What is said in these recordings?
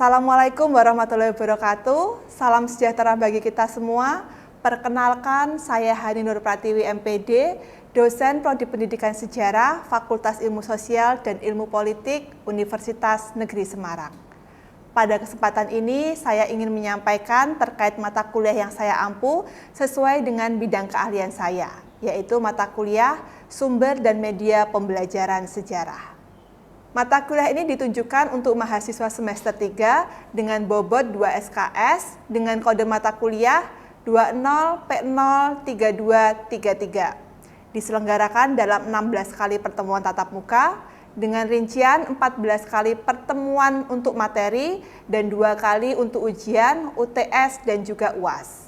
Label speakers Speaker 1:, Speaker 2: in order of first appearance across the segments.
Speaker 1: Assalamualaikum warahmatullahi wabarakatuh. Salam sejahtera bagi kita semua. Perkenalkan, saya Hani Nur Pratiwi MPD, dosen Prodi Pendidikan Sejarah, Fakultas Ilmu Sosial dan Ilmu Politik, Universitas Negeri Semarang. Pada kesempatan ini, saya ingin menyampaikan terkait mata kuliah yang saya ampu sesuai dengan bidang keahlian saya, yaitu mata kuliah Sumber dan Media Pembelajaran Sejarah. Mata kuliah ini ditujukan untuk mahasiswa semester 3 dengan bobot 2 SKS dengan kode mata kuliah 20P03233. Diselenggarakan dalam 16 kali pertemuan tatap muka dengan rincian 14 kali pertemuan untuk materi dan 2 kali untuk ujian, UTS, dan juga UAS.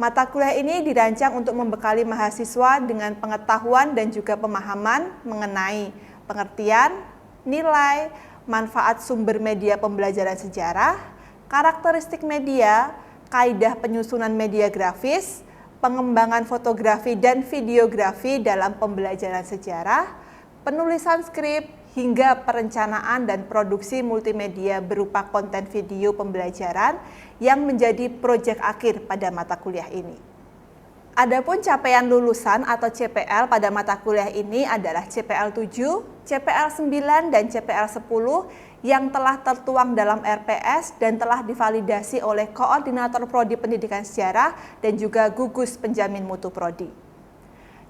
Speaker 1: Mata kuliah ini dirancang untuk membekali mahasiswa dengan pengetahuan dan juga pemahaman mengenai pengertian, nilai, manfaat sumber media pembelajaran sejarah, karakteristik media, kaidah penyusunan media grafis, pengembangan fotografi dan videografi dalam pembelajaran sejarah, penulisan skrip, hingga perencanaan dan produksi multimedia berupa konten video pembelajaran yang menjadi proyek akhir pada mata kuliah ini. Adapun capaian lulusan atau CPL pada mata kuliah ini adalah CPL 7, CPL 9, dan CPL 10 yang telah tertuang dalam RPS dan telah divalidasi oleh Koordinator Prodi Pendidikan Sejarah dan juga gugus penjamin mutu Prodi.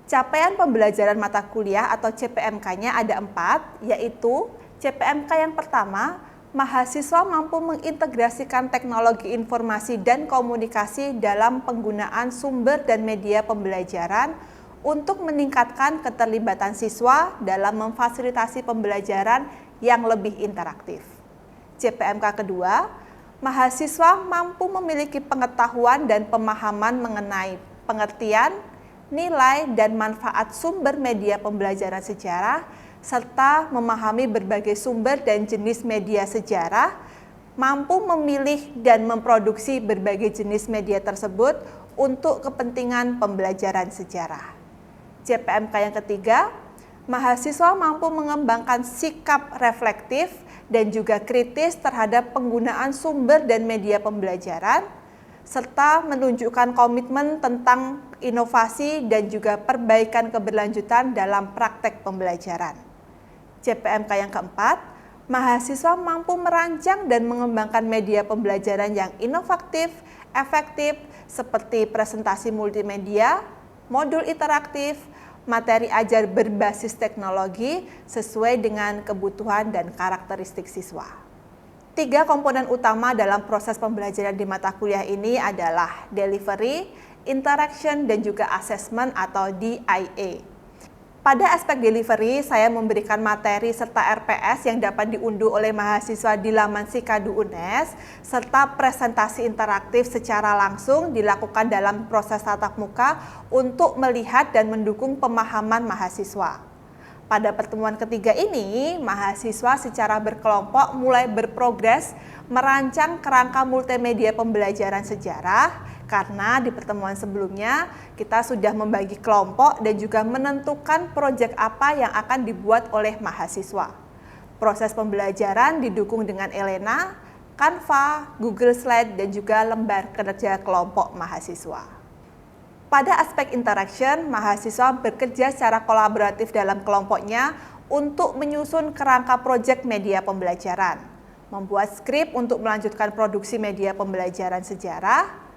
Speaker 1: Capaian pembelajaran mata kuliah atau CPMK-nya ada 4, yaitu CPMK yang pertama, mahasiswa mampu mengintegrasikan teknologi informasi dan komunikasi dalam penggunaan sumber dan media pembelajaran untuk meningkatkan keterlibatan siswa dalam memfasilitasi pembelajaran yang lebih interaktif. CPMK kedua, mahasiswa mampu memiliki pengetahuan dan pemahaman mengenai pengertian, nilai, dan manfaat sumber media pembelajaran sejarah serta memahami berbagai sumber dan jenis media sejarah, mampu memilih dan memproduksi berbagai jenis media tersebut untuk kepentingan pembelajaran sejarah. CPMK yang ketiga, mahasiswa mampu mengembangkan sikap reflektif dan juga kritis terhadap penggunaan sumber dan media pembelajaran, serta menunjukkan komitmen tentang inovasi dan juga perbaikan keberlanjutan dalam praktek pembelajaran. CPMK yang keempat, mahasiswa mampu merancang dan mengembangkan media pembelajaran yang inovatif, efektif, seperti presentasi multimedia, modul interaktif, materi ajar berbasis teknologi sesuai dengan kebutuhan dan karakteristik siswa. 3 komponen utama dalam proses pembelajaran di mata kuliah ini adalah delivery, interaction, dan juga assessment atau DIA. Pada aspek delivery, saya memberikan materi serta RPS yang dapat diunduh oleh mahasiswa di laman Sikadu UNES, serta presentasi interaktif secara langsung dilakukan dalam proses tatap muka untuk melihat dan mendukung pemahaman mahasiswa. Pada pertemuan ketiga ini, mahasiswa secara berkelompok mulai berprogres merancang kerangka multimedia pembelajaran sejarah, karena di pertemuan sebelumnya kita sudah membagi kelompok dan juga menentukan proyek apa yang akan dibuat oleh mahasiswa. Proses pembelajaran didukung dengan Elena, Canva, Google Slide, dan juga lembar kerja kelompok mahasiswa. Pada aspek interaction, mahasiswa bekerja secara kolaboratif dalam kelompoknya untuk menyusun kerangka proyek media pembelajaran, membuat skrip untuk melanjutkan produksi media pembelajaran sejarah.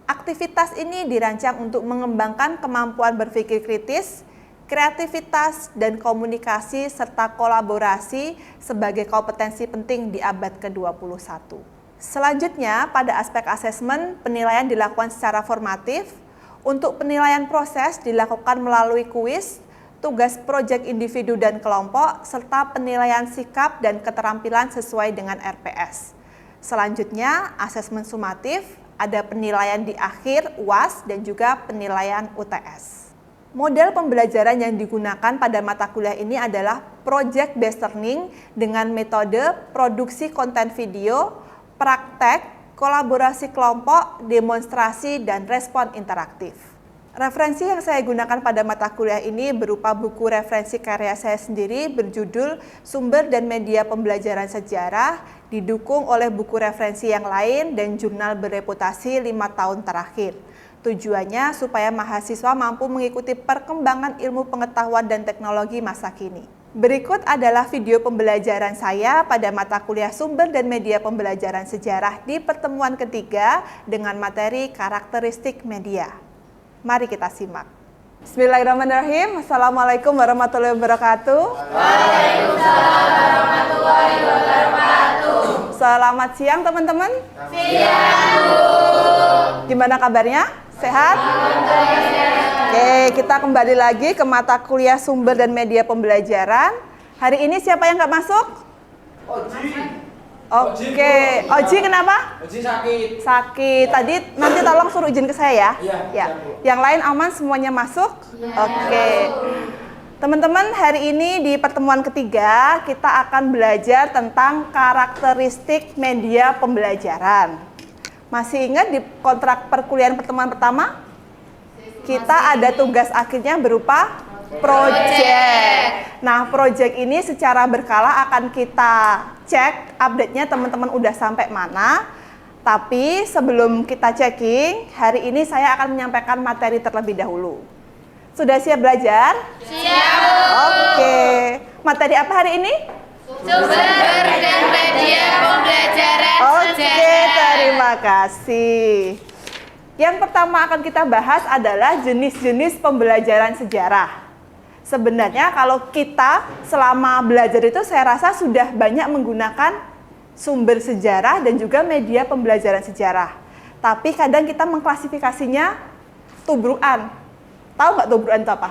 Speaker 1: Aktivitas ini dirancang untuk mengembangkan kemampuan berpikir kritis, kreativitas, dan komunikasi serta kolaborasi sebagai kompetensi penting di abad ke-21. Selanjutnya, pada aspek asesmen, penilaian dilakukan secara formatif. Untuk penilaian proses dilakukan melalui kuis, tugas proyek individu dan kelompok, serta penilaian sikap dan keterampilan sesuai dengan RPS. Selanjutnya, asesmen sumatif, ada penilaian di akhir UAS dan juga penilaian UTS. Model pembelajaran yang digunakan pada mata kuliah ini adalah project based learning dengan metode produksi konten video, praktek, kolaborasi kelompok, demonstrasi, dan respon interaktif. Referensi yang saya gunakan pada mata kuliah ini berupa buku referensi karya saya sendiri berjudul Sumber dan Media Pembelajaran Sejarah, didukung oleh buku referensi yang lain dan jurnal bereputasi 5 tahun terakhir. Tujuannya supaya mahasiswa mampu mengikuti perkembangan ilmu pengetahuan dan teknologi masa kini. Berikut adalah video pembelajaran saya pada mata kuliah Sumber dan Media Pembelajaran Sejarah di pertemuan ketiga dengan materi karakteristik media. Mari kita simak. Bismillahirrahmanirrahim. Assalamualaikum warahmatullahi wabarakatuh.
Speaker 2: Waalaikumsalam warahmatullahi wabarakatuh.
Speaker 1: Selamat siang teman-teman.
Speaker 2: Siang, Bu.
Speaker 1: Gimana kabarnya? Sehat? Oke, kita kembali lagi ke mata kuliah Sumber dan Media Pembelajaran. Hari ini siapa yang nggak masuk?
Speaker 2: Oji.
Speaker 1: Oke, Oji kenapa?
Speaker 2: Oji sakit.
Speaker 1: Sakit. Tadi nanti tolong suruh izin ke saya ya.
Speaker 2: Iya,
Speaker 1: Ya.
Speaker 2: Bu.
Speaker 1: Yang lain aman semuanya masuk? Oke. Teman-teman, hari ini di pertemuan ketiga kita akan belajar tentang karakteristik media pembelajaran. Masih ingat di kontrak perkuliahan pertemuan pertama? Kita ada tugas akhirnya berupa project. Nah, project ini secara berkala akan kita cek update-nya teman-teman udah sampai mana. Tapi sebelum kita checking, hari ini saya akan menyampaikan materi terlebih dahulu. Sudah siap belajar?
Speaker 3: Siap.
Speaker 1: Oke. Materi apa hari ini?
Speaker 3: Sumber dan media pembelajaran
Speaker 1: Oke,
Speaker 3: sejarah.
Speaker 1: terima kasih. Yang pertama akan kita bahas adalah jenis-jenis pembelajaran sejarah. Sebenarnya kalau kita selama belajar itu saya rasa sudah banyak menggunakan sumber sejarah dan juga media pembelajaran sejarah. Tapi kadang kita mengklasifikasinya tubrukan. Tahu nggak tubrukan itu apa?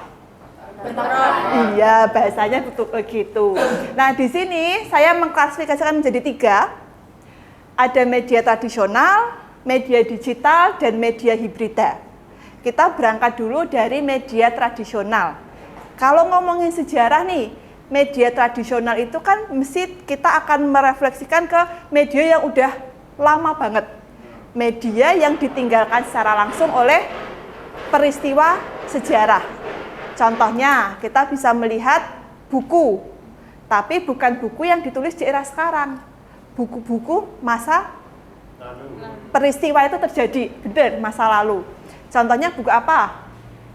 Speaker 1: Iya, bahasanya begitu. Nah, di sini saya mengklasifikasikan menjadi 3. Ada media tradisional, media digital, dan media hibrida. Kita berangkat dulu dari media tradisional. Kalau ngomongin sejarah nih, media tradisional itu kan mesti kita akan merefleksikan ke media yang udah lama banget. Media yang ditinggalkan secara langsung oleh peristiwa sejarah. Contohnya, kita bisa melihat buku, tapi bukan buku yang ditulis di era sekarang. Buku-buku masa peristiwa itu terjadi, benar, masa lalu. Contohnya buku apa?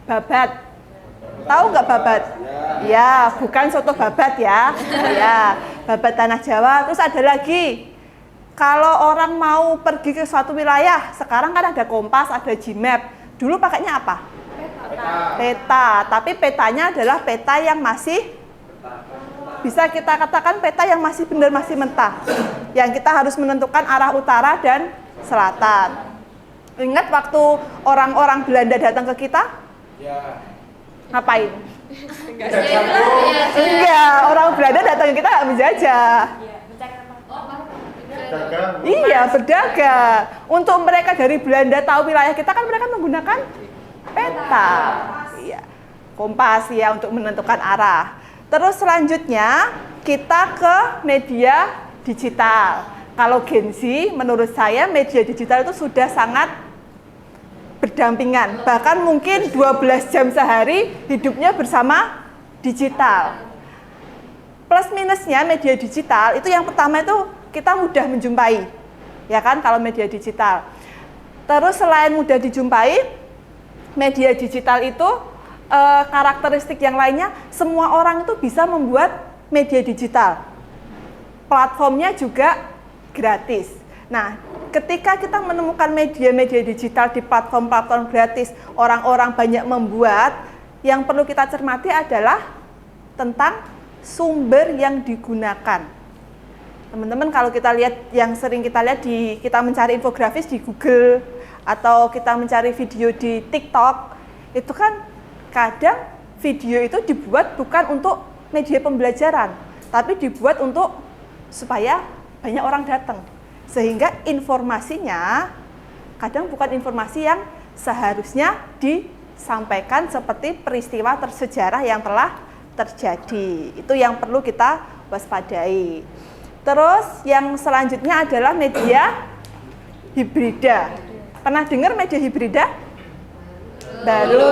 Speaker 1: Babat. Tahu nggak babat? Ya, bukan soto babat ya. Ya, babat tanah Jawa. Terus ada lagi, kalau orang mau pergi ke suatu wilayah, sekarang kan ada Kompas, ada Gmap. Dulu pakainya apa? Peta. Tapi petanya adalah peta yang masih bisa kita katakan peta yang masih benar, masih mentah. Yang kita harus menentukan arah utara dan selatan. Ingat waktu orang-orang Belanda datang ke kita?
Speaker 2: Ya.
Speaker 1: Ngapain? Enggak, orang Belanda datang ke kita nggak menjajah. Iya, berdagang. Untuk mereka dari Belanda tahu wilayah kita kan mereka menggunakan peta. Iya. Kompas ya untuk menentukan arah. Terus selanjutnya kita ke media digital. Kalau Gen Z, menurut saya media digital itu sudah sangat berdampingan. Bahkan mungkin 12 jam sehari hidupnya bersama digital. Plus minusnya media digital itu yang pertama itu kita mudah menjumpai. Ya kan kalau media digital. Terus selain mudah dijumpai, media digital itu karakteristik yang lainnya, semua orang itu bisa membuat media digital. Platformnya juga gratis. Nah, ketika kita menemukan media-media digital di platform-platform gratis, orang-orang banyak membuat, yang perlu kita cermati adalah tentang sumber yang digunakan. Teman-teman, kalau kita lihat yang sering kita lihat kita mencari infografis di Google atau kita mencari video di TikTok, itu kan kadang video itu dibuat bukan untuk media pembelajaran, tapi dibuat untuk supaya banyak orang datang. Sehingga informasinya kadang bukan informasi yang seharusnya disampaikan seperti peristiwa sejarah yang telah terjadi. Itu yang perlu kita waspadai. Terus yang selanjutnya adalah media hibrida. Pernah dengar media hibrida? baru.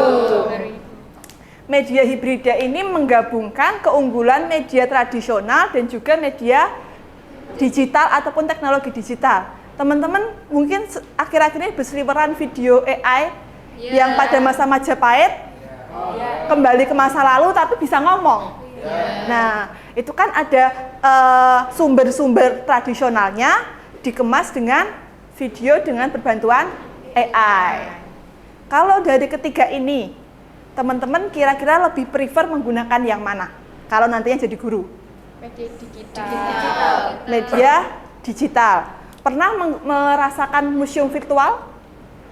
Speaker 1: Media hibrida ini menggabungkan keunggulan media tradisional dan juga media digital ataupun teknologi digital. Teman-teman mungkin akhir-akhir ini berseliweran video AI yang pada masa Majapahit kembali ke masa lalu tapi bisa ngomong. Nah, itu kan ada sumber-sumber tradisionalnya dikemas dengan video dengan berbantuan AI. Kalau dari ketiga ini, teman-teman kira-kira lebih prefer menggunakan yang mana? Kalau nantinya jadi guru?
Speaker 3: Media digital.
Speaker 1: Media digital. Pernah merasakan museum virtual?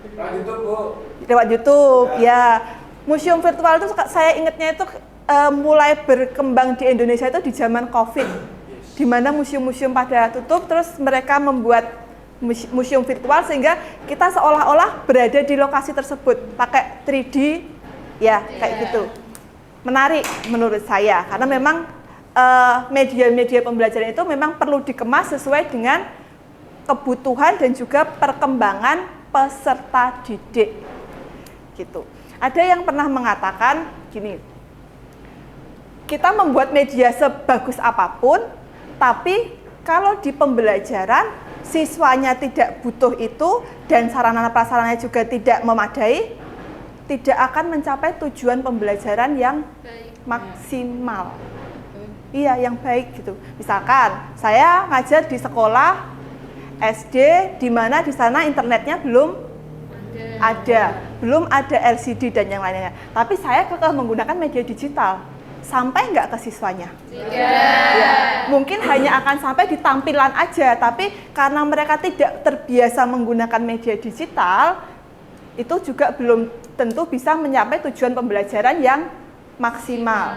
Speaker 2: Lewat YouTube, Bu.
Speaker 1: Lewat YouTube, ya. Museum virtual itu saya ingatnya itu mulai berkembang di Indonesia itu di zaman COVID, di mana museum-museum pada tutup, terus mereka membuat museum virtual sehingga kita seolah-olah berada di lokasi tersebut pakai 3D, ya kayak gitu. Menarik menurut saya karena memang media-media pembelajaran itu memang perlu dikemas sesuai dengan kebutuhan dan juga perkembangan peserta didik, gitu. Ada yang pernah mengatakan gini, kita membuat media sebagus apapun, tapi kalau di pembelajaran siswanya tidak butuh itu dan sarana prasarananya juga tidak memadai, tidak akan mencapai tujuan pembelajaran yang maksimal. Iya, yang baik gitu. Misalkan saya ngajar di sekolah SD di mana di sana internetnya belum ada, belum ada LCD dan yang lainnya. Tapi saya kekeh menggunakan media digital. Sampai nggak ke siswanya?
Speaker 3: Tidak.
Speaker 1: Ya, mungkin hanya akan sampai di tampilan aja, tapi karena mereka tidak terbiasa menggunakan media digital, itu juga belum tentu bisa mencapai tujuan pembelajaran yang maksimal.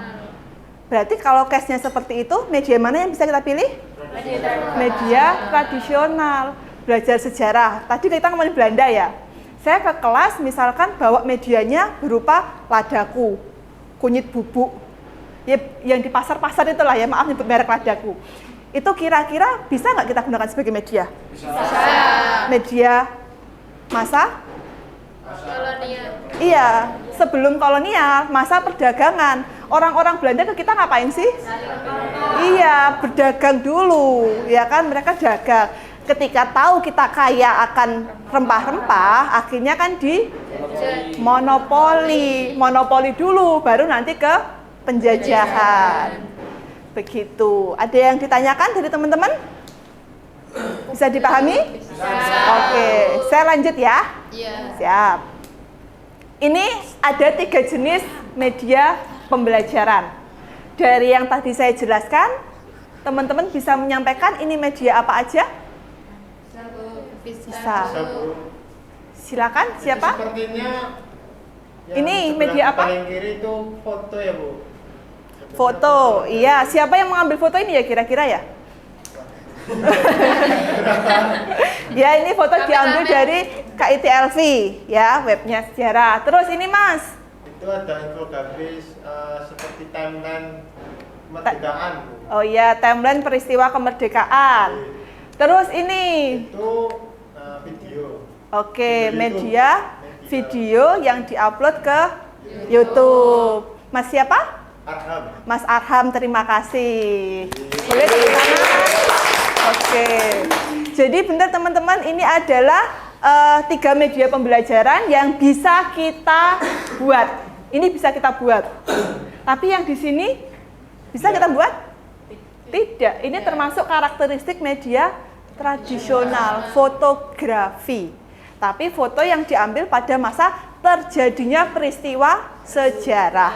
Speaker 1: Berarti kalau case-nya seperti itu, media mana yang bisa kita pilih? Media tradisional. Belajar sejarah. Tadi kita ngomongin Belanda ya. Saya ke kelas misalkan bawa medianya berupa ladaku, kunyit bubuk, ya, yang di pasar-pasar itulah ya, maaf nyebut merek ladaku. Itu kira-kira bisa nggak kita gunakan sebagai media?
Speaker 2: Bisa.
Speaker 1: Media masa?
Speaker 3: Kolonial.
Speaker 1: Iya, sebelum kolonial, masa perdagangan. Orang-orang Belanda ke kita ngapain sih? Iya, berdagang dulu, ya kan, mereka dagang. Ketika tahu kita kaya akan rempah-rempah, akhirnya kan di monopoli dulu, baru nanti ke penjajahan. Begitu. Ada yang ditanyakan dari teman-teman? Bisa dipahami?
Speaker 3: Bisa.
Speaker 1: Oke, saya lanjut ya.
Speaker 3: Iya.
Speaker 1: Siap. Ini ada 3 jenis media pembelajaran. Dari yang tadi saya jelaskan, teman-teman bisa menyampaikan ini media apa aja? Bisa. Silakan, siapa?
Speaker 4: Sepertinya
Speaker 1: Ini
Speaker 4: sebelah
Speaker 1: media apa?
Speaker 4: Paling kiri itu foto ya, Bu.
Speaker 1: Foto. Iya, siapa yang mengambil foto ini ya kira-kira ya? Ya, ini foto diambil dari KITLV ya, webnya sejarah. Terus ini Mas.
Speaker 4: Itu ada infografis seperti timeline kemerdekaan, Bu.
Speaker 1: Oh iya, timeline peristiwa kemerdekaan. Terus ini.
Speaker 4: Itu video.
Speaker 1: Oke, media video yang diupload ke YouTube. Mas siapa?
Speaker 4: Arham.
Speaker 1: Mas Arham, terima kasih. Boleh tepuk tangan? Oke. Jadi benar teman-teman, ini adalah 3 media pembelajaran yang bisa kita buat. Ini bisa kita buat. Tapi yang di sini bisa kita buat? Tidak. Ini termasuk karakteristik media tradisional, fotografi. Tapi foto yang diambil pada masa terjadinya peristiwa sejarah.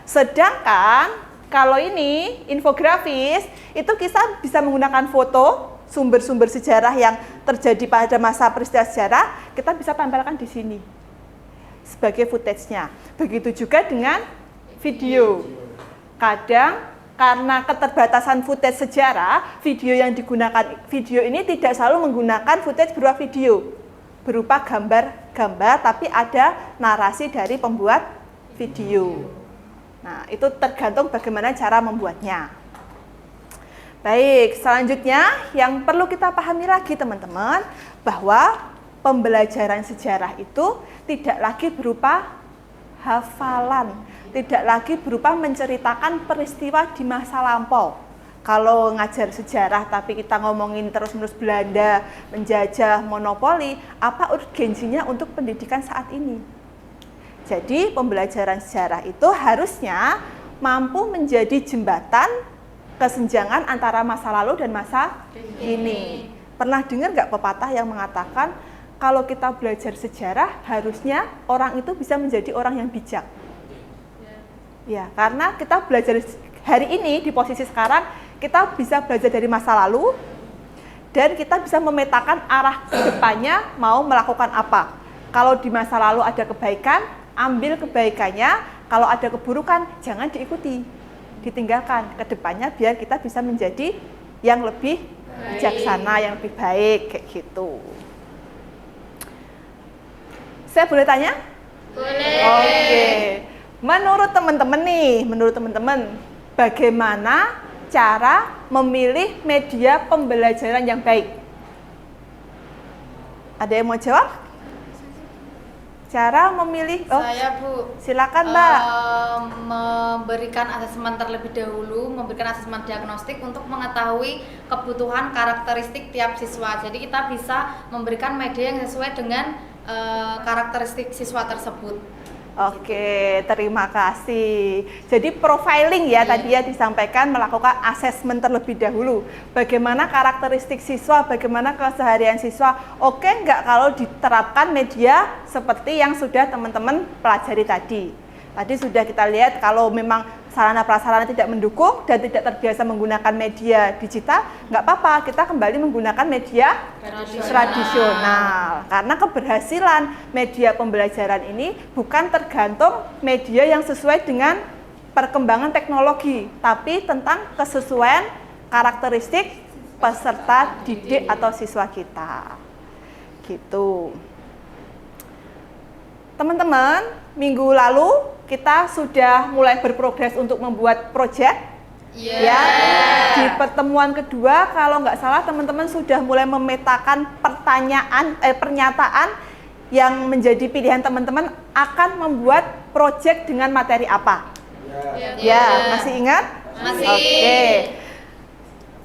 Speaker 1: Sedangkan kalau ini infografis, itu kita bisa menggunakan foto sumber-sumber sejarah yang terjadi pada masa peristiwa sejarah, kita bisa tampilkan di sini sebagai footage-nya. Begitu juga dengan video. Kadang karena keterbatasan footage sejarah, video yang digunakan video ini tidak selalu menggunakan footage berupa video, berupa gambar-gambar, tapi ada narasi dari pembuat video. Nah, itu tergantung bagaimana cara membuatnya. Baik, selanjutnya yang perlu kita pahami lagi teman-teman, bahwa pembelajaran sejarah itu tidak lagi berupa hafalan, tidak lagi berupa menceritakan peristiwa di masa lampau. Kalau ngajar sejarah tapi kita ngomongin terus-menerus Belanda menjajah, monopoli, apa urgensinya untuk pendidikan saat ini? Jadi pembelajaran sejarah itu harusnya mampu menjadi jembatan kesenjangan antara masa lalu dan masa kini. Pernah dengar nggak pepatah yang mengatakan kalau kita belajar sejarah harusnya orang itu bisa menjadi orang yang bijak? Ya, karena kita belajar hari ini di posisi sekarang, kita bisa belajar dari masa lalu dan kita bisa memetakan arah ke depannya mau melakukan apa. Kalau di masa lalu ada kebaikan, ambil kebaikannya. Kalau ada keburukan, jangan diikuti, ditinggalkan ke depannya biar kita bisa menjadi yang lebih bijaksana, yang lebih baik kayak gitu. Saya boleh tanya?
Speaker 3: Boleh.
Speaker 1: Oke. Menurut teman-teman, bagaimana cara memilih media pembelajaran yang baik? Ada yang mau jawab? Cara memilih? Oh,
Speaker 5: Saya Bu,
Speaker 1: silakan Mbak.
Speaker 5: Memberikan asesmen terlebih dahulu, memberikan asesmen diagnostik untuk mengetahui kebutuhan karakteristik tiap siswa. Jadi kita bisa memberikan media yang sesuai dengan karakteristik siswa tersebut.
Speaker 1: Oke, terima kasih. Jadi profiling ya tadi ya disampaikan, melakukan asesmen terlebih dahulu. Bagaimana karakteristik siswa, bagaimana keseharian siswa. Oke nggak kalau diterapkan media seperti yang sudah teman-teman pelajari tadi. Tadi sudah kita lihat kalau memang sarana prasarana tidak mendukung dan tidak terbiasa menggunakan media digital, nggak apa-apa, kita kembali menggunakan media tradisional. Karena keberhasilan media pembelajaran ini bukan tergantung media yang sesuai dengan perkembangan teknologi, tapi tentang kesesuaian karakteristik peserta didik atau siswa kita. Gitu. Teman-teman, minggu lalu kita sudah mulai berprogres untuk membuat proyek. Ya, di pertemuan kedua kalau nggak salah teman-teman sudah mulai memetakan pernyataan yang menjadi pilihan teman-teman akan membuat proyek dengan materi apa? Ya, masih ingat?
Speaker 5: Masih.
Speaker 1: Oke.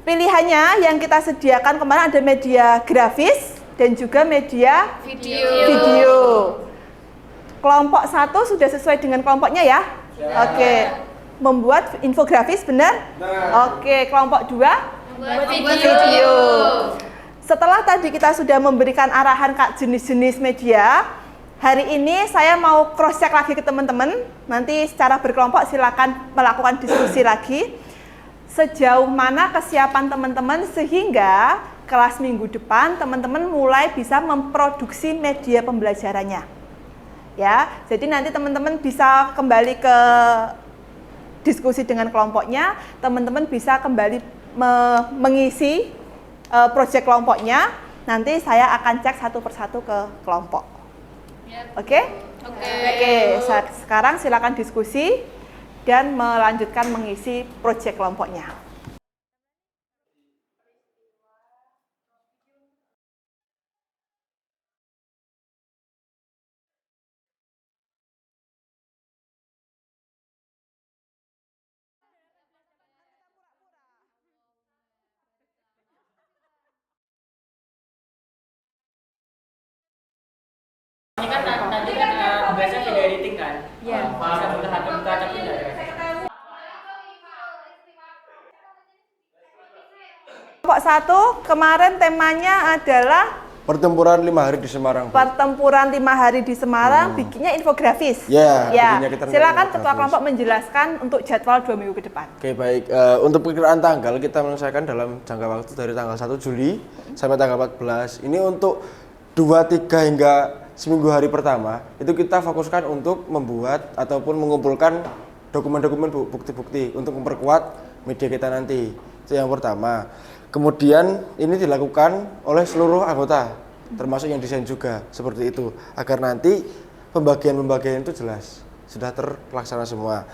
Speaker 1: Pilihannya yang kita sediakan kemarin ada media grafis dan juga media video. Kelompok 1 sudah sesuai dengan kelompoknya ya? Oke. Membuat infografis benar? Oke, kelompok 2
Speaker 3: Membuat
Speaker 1: video. Setelah tadi kita sudah memberikan arahan jenis-jenis media, hari ini saya mau cross check lagi ke teman-teman. Nanti secara berkelompok silakan melakukan diskusi lagi. Sejauh mana kesiapan teman-teman sehingga kelas minggu depan teman-teman mulai bisa memproduksi media pembelajarannya. Ya, jadi nanti teman-teman bisa kembali ke diskusi dengan kelompoknya, teman-teman bisa kembali mengisi proyek kelompoknya, nanti saya akan cek satu persatu ke kelompok. Oke? Oke, sekarang silakan diskusi dan melanjutkan mengisi proyek kelompoknya.
Speaker 6: Ini kan nanti kan tugasnya video editing kan? Iya. Bisa buka tapi enggak ya?
Speaker 1: Kelompok 1 kemarin temanya adalah
Speaker 7: pertempuran 5 hari di Semarang.
Speaker 1: Pertempuran 5 hari di Semarang, bikinnya infografis.
Speaker 7: Ya,
Speaker 1: silakan ketua kelompok menjelaskan untuk jadwal 2 minggu ke depan.
Speaker 7: Oke, baik. Untuk perkiraan tanggal kita menyelesaikan dalam jangka waktu dari tanggal 1 Juli sampai tanggal 14. Ini untuk 2-3 hingga seminggu hari pertama itu kita fokuskan untuk membuat ataupun mengumpulkan dokumen-dokumen, bukti-bukti untuk memperkuat media kita nanti. Itu yang pertama. Kemudian ini dilakukan oleh seluruh anggota, termasuk yang desain juga seperti itu, agar nanti pembagian-pembagian itu jelas, sudah terlaksana semua.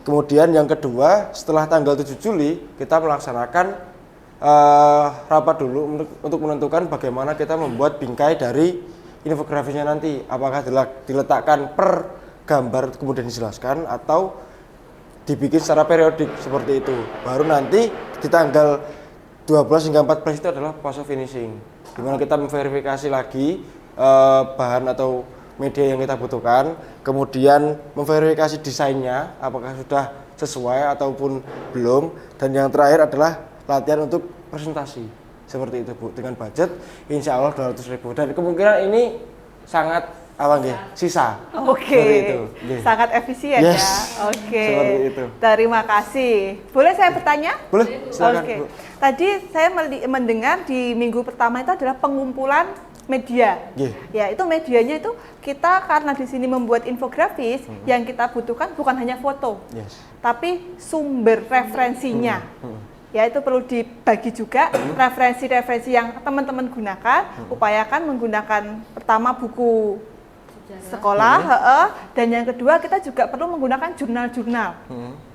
Speaker 7: Kemudian yang kedua, setelah tanggal 7 Juli kita melaksanakan rapat dulu untuk menentukan bagaimana kita membuat bingkai dari infografisnya nanti, apakah diletakkan per gambar kemudian dijelaskan atau dibikin secara periodik seperti itu. Baru nanti di tanggal 12 hingga 14 itu adalah fase finishing, di mana kita memverifikasi lagi bahan atau media yang kita butuhkan, kemudian memverifikasi desainnya apakah sudah sesuai ataupun belum, dan yang terakhir adalah latihan untuk presentasi seperti itu Bu, dengan budget insya Allah 200.000, dan kemungkinan ini sangat sisa.
Speaker 1: Oke,
Speaker 7: Seperti itu.
Speaker 1: sangat efisien
Speaker 7: Yes.
Speaker 1: ya. Oke,
Speaker 7: Seperti itu.
Speaker 1: terima kasih. Boleh saya bertanya?
Speaker 7: Boleh, silakan
Speaker 1: Oke.
Speaker 7: Bu.
Speaker 1: Tadi saya mendengar di minggu pertama itu adalah pengumpulan media.
Speaker 7: Yeah.
Speaker 1: Ya, itu medianya itu kita karena di sini membuat infografis, yang kita butuhkan bukan hanya foto,
Speaker 7: Yes.
Speaker 1: tapi sumber referensinya. Ya, itu perlu dibagi juga referensi-referensi yang teman-teman gunakan. Upayakan menggunakan pertama buku sekolah, dan yang kedua kita juga perlu menggunakan jurnal-jurnal.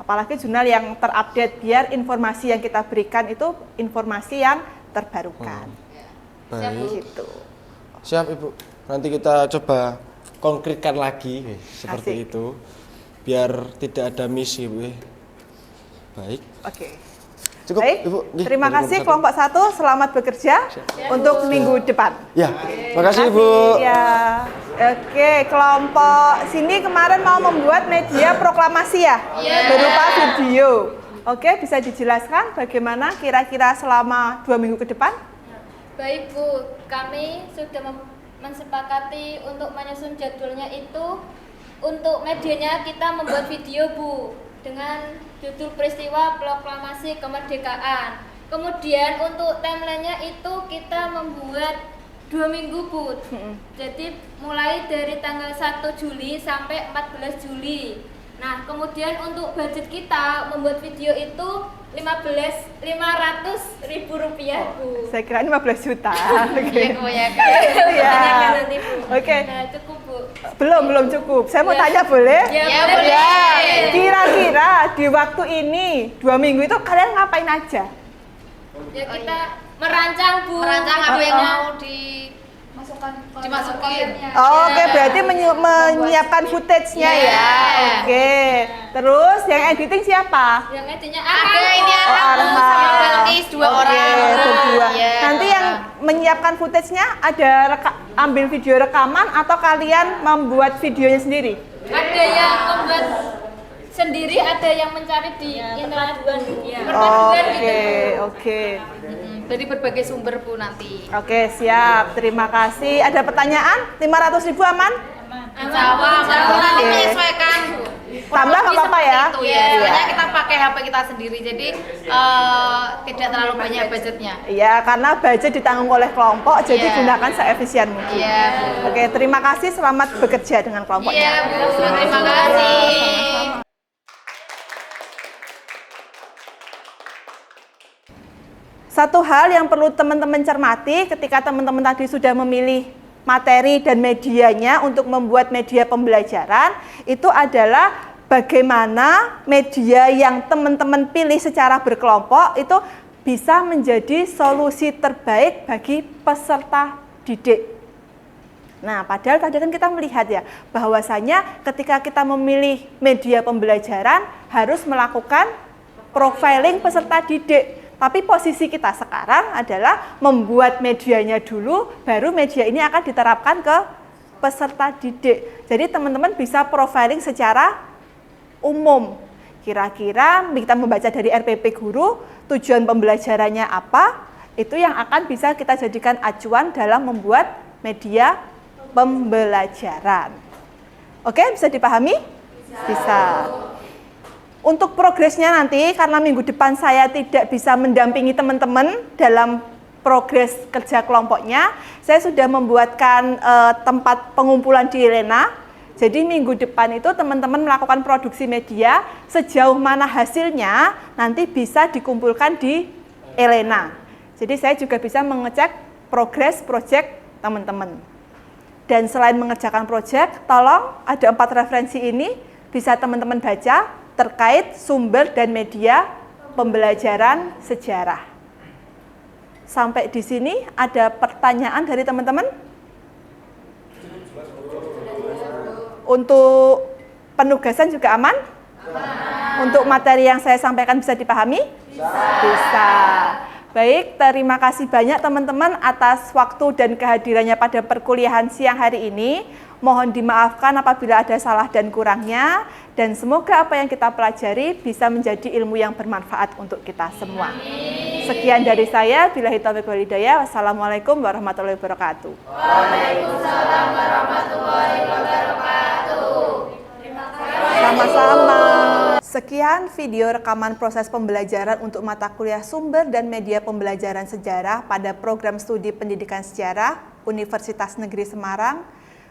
Speaker 1: Apalagi jurnal yang terupdate biar informasi yang kita berikan itu informasi yang terbarukan.
Speaker 7: Baik.
Speaker 1: Gitu.
Speaker 7: Siap Ibu. Nanti kita coba konkretkan lagi seperti
Speaker 1: Asik.
Speaker 7: itu biar tidak ada miss Ibu. Baik.
Speaker 1: Oke.
Speaker 7: Cukup
Speaker 1: Baik,
Speaker 7: Ibu. Nggih,
Speaker 1: terima
Speaker 7: dari
Speaker 1: kasih
Speaker 7: kelompok
Speaker 1: kelompok 1, selamat bekerja untuk minggu depan.
Speaker 7: satu. Ya, makasih Ibu.
Speaker 1: Ya. Oke, kelompok sini kemarin mau membuat media proklamasi ya, berupa video. Oke, bisa dijelaskan bagaimana kira-kira selama 2 minggu ke depan?
Speaker 3: Baik Bu, kami sudah mensepakati untuk menyusun jadwalnya itu. Untuk medianya kita membuat video Bu, dengan judul peristiwa proklamasi kemerdekaan. Kemudian untuk timelinenya itu kita membuat 2 minggu Bu. Jadi mulai dari tanggal 1 Juli sampai 14 Juli. Nah, kemudian untuk budget kita membuat video itu 500.000 rupiah Bu.
Speaker 1: Saya kira 15 juta. Oke.
Speaker 3: Ya.
Speaker 1: Ya. Oke.
Speaker 3: Nah, cukup Bu.
Speaker 1: Belum cukup. Saya mau tanya boleh?
Speaker 3: Ya, boleh.
Speaker 1: Kira-kira di waktu ini 2 minggu itu kalian ngapain aja?
Speaker 3: Ya kita merancang Bu.
Speaker 5: Merancang apa yang mau dimasukin.
Speaker 1: Oke, berarti menyiapkan footage-nya ya. Oke. Terus yang editing siapa?
Speaker 3: Yang editingnya
Speaker 5: Ada ini
Speaker 1: Oh,
Speaker 5: Arham
Speaker 1: Arham.
Speaker 5: sama Belkis, 2
Speaker 1: Oke,
Speaker 5: orang.
Speaker 1: berdua.
Speaker 5: Iya.
Speaker 1: Nanti yang menyiapkan footage-nya ada ambil video rekaman atau kalian membuat videonya sendiri?
Speaker 3: ada yang membuat sendiri, ada yang mencari di internet.
Speaker 1: Oke.
Speaker 5: Dari berbagai sumber Bu nanti.
Speaker 1: Oke, siap. Terima kasih. Ada pertanyaan? 500.000 aman?
Speaker 5: Jawab, nanti
Speaker 1: Oke.
Speaker 5: menyesuaikan.
Speaker 1: Tambah nggak apa-apa ya?
Speaker 5: Itu ya.
Speaker 1: Iya.
Speaker 5: Soalnya kita pakai HP kita sendiri, jadi tidak terlalu banyak budgetnya.
Speaker 1: Iya, karena budget ditanggung oleh kelompok, jadi
Speaker 5: Iya.
Speaker 1: gunakan seefisien mungkin.
Speaker 5: Iya.
Speaker 1: Oke, terima kasih. Selamat bekerja dengan
Speaker 5: Iya
Speaker 1: kelompoknya.
Speaker 5: Bu, terima kasih.
Speaker 1: Satu hal yang perlu teman-teman cermati ketika teman-teman tadi sudah memilih materi dan medianya untuk membuat media pembelajaran, itu adalah bagaimana media yang teman-teman pilih secara berkelompok itu bisa menjadi solusi terbaik bagi peserta didik. Nah, padahal tadi kan kita melihat ya, bahwasanya ketika kita memilih media pembelajaran harus melakukan profiling peserta didik. Tapi posisi kita sekarang adalah membuat medianya dulu, baru media ini akan diterapkan ke peserta didik. Jadi teman-teman bisa profiling secara umum. Kira-kira kita membaca dari RPP guru, tujuan pembelajarannya apa, itu yang akan bisa kita jadikan acuan dalam membuat media pembelajaran. Oke, bisa dipahami? Bisa. Untuk progresnya nanti, karena minggu depan saya tidak bisa mendampingi teman-teman dalam progres kerja kelompoknya, saya sudah membuatkan tempat pengumpulan di Elena. Jadi minggu depan itu teman-teman melakukan produksi media, sejauh mana hasilnya nanti bisa dikumpulkan di Elena. Jadi saya juga bisa mengecek progres proyek teman-teman. Dan selain mengerjakan proyek, tolong ada 4 referensi ini bisa teman-teman baca terkait sumber dan media pembelajaran sejarah. Sampai di sini ada pertanyaan dari teman-teman? Untuk Penugasan juga aman? Untuk materi yang saya sampaikan bisa dipahami? Bisa. Baik, terima kasih banyak teman-teman atas waktu dan kehadirannya pada perkuliahan siang hari ini. Mohon dimaafkan apabila ada salah dan kurangnya, dan semoga apa yang kita pelajari bisa menjadi ilmu yang bermanfaat untuk kita semua. Sekian dari saya, billahi taufiq wal hidayah. Wassalamualaikum warahmatullahi wabarakatuh.
Speaker 3: Waalaikumsalam warahmatullahi wabarakatuh. Terima kasih.
Speaker 1: Sama-sama. Sekian video rekaman proses pembelajaran untuk mata kuliah sumber dan media pembelajaran sejarah pada program studi pendidikan sejarah Universitas Negeri Semarang.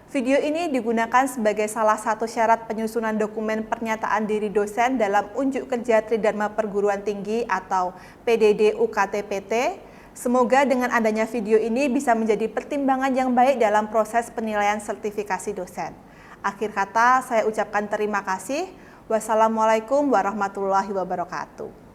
Speaker 1: Video ini digunakan sebagai salah satu syarat penyusunan dokumen pernyataan diri dosen dalam unjuk kerja Tridharma Perguruan Tinggi atau PDD UKT-PT. Semoga dengan adanya video ini bisa menjadi pertimbangan yang baik dalam proses penilaian sertifikasi dosen. Akhir kata, saya ucapkan terima kasih. Wassalamualaikum warahmatullahi wabarakatuh.